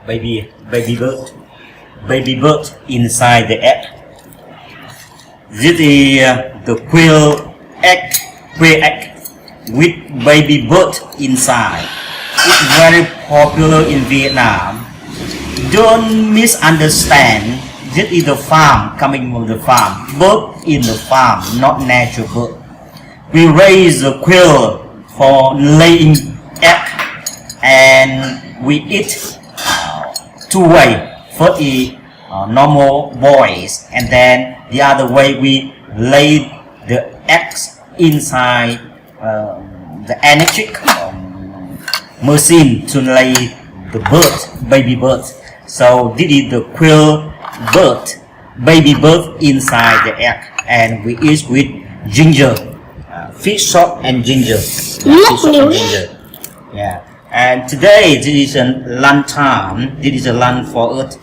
baby bird inside the egg. This is the quail egg with baby bird inside. It's very popular in Vietnam. Don't misunderstand. This is the farm, coming from the farm. Bird in the farm, not natural bird. We raise the quail for laying egg, and we eat two ways. First is normal boils, and then the other way we lay the eggs inside the electric machine to lay the baby bird. So this is the quail baby bird inside the egg, and we eat with ginger, fish sauce and ginger. Yeah. And today this is a lunch time. This is a lunch for us.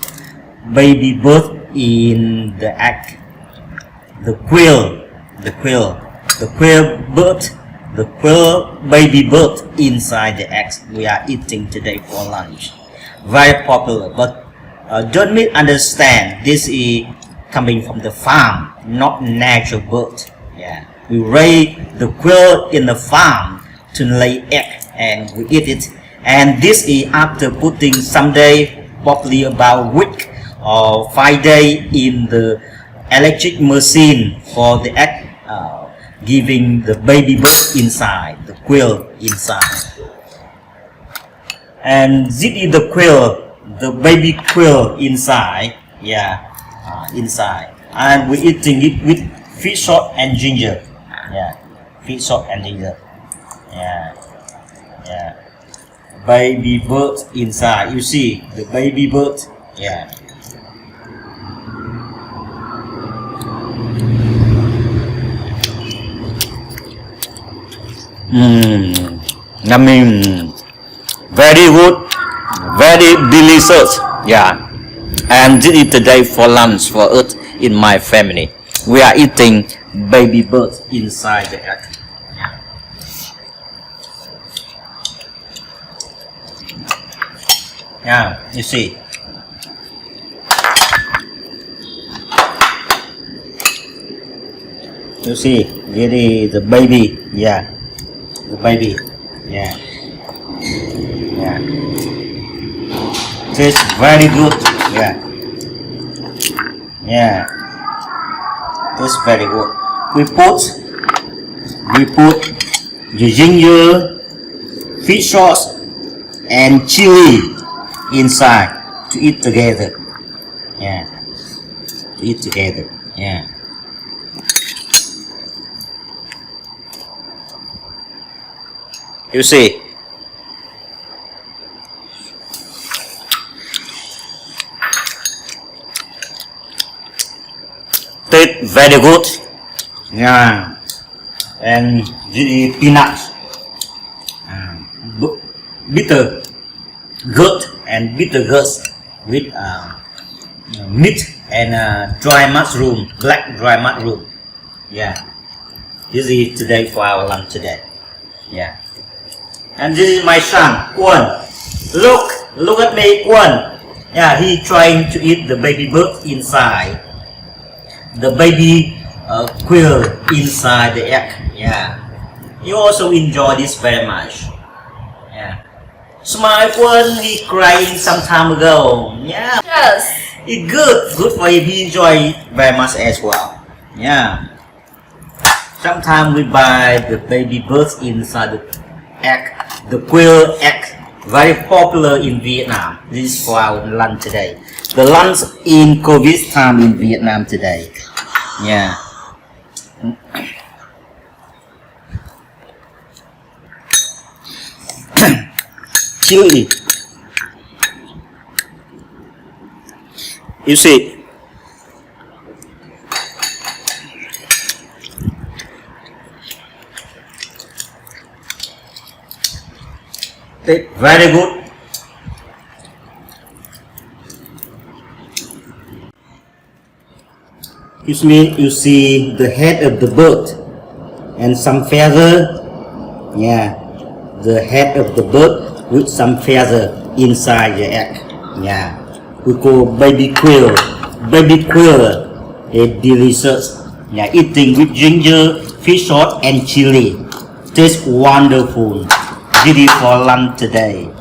Baby bird in the egg. The quail baby bird inside the eggs. We are eating today for lunch. Very popular, but don't misunderstand. This is coming from the farm, not natural bird. Yeah, we raise the quail in the farm to lay egg, and we eat it. And this is after putting some day, probably about a week or 5 days in the electric machine for the egg, giving the baby bird inside, the quail inside. And this is the quail, the baby quail inside. Yeah, inside. And we're eating it with fish sauce and ginger. Yeah, fish sauce and ginger. Yeah. Baby bird inside. You see the baby bird. Yeah. Yummy. Very good. Very delicious. Yeah. And this is today for lunch for us in my family. We are eating baby bird inside the egg. Yeah, you see. You see, really the baby. Yeah, the baby. Yeah. Tastes very good. Yeah. Tastes very good. We put the ginger, fish sauce, and chili inside to eat together. Yeah, to eat together. Yeah. You see. Taste very good. Yeah. And the peanuts. Bitter goat and bitter goats with meat and dry mushroom, black dry mushroom. Yeah. This is today for our lunch today. Yeah. And this is my son, Quail. Look at me, Quail. Yeah, he trying to eat the baby bird inside. The baby quail inside the egg. Yeah. You also enjoy this very much. Yeah. Smile Quail, he crying some time ago. Yeah. Yes. It's good for him. He enjoy it very much as well. Yeah. Sometimes we buy the baby birds inside the egg, the quail egg, very popular in Vietnam. This is for our lunch today. The lunch in COVID time in Vietnam today. Yeah. Chili. You see. Very good. You see the head of the bird and some feather. Yeah, the head of the bird with some feather inside the egg. Yeah, we call baby quail. Baby quail is delicious. Yeah, eating with ginger, fish sauce, and chili. Tastes wonderful. Ready for lunch today.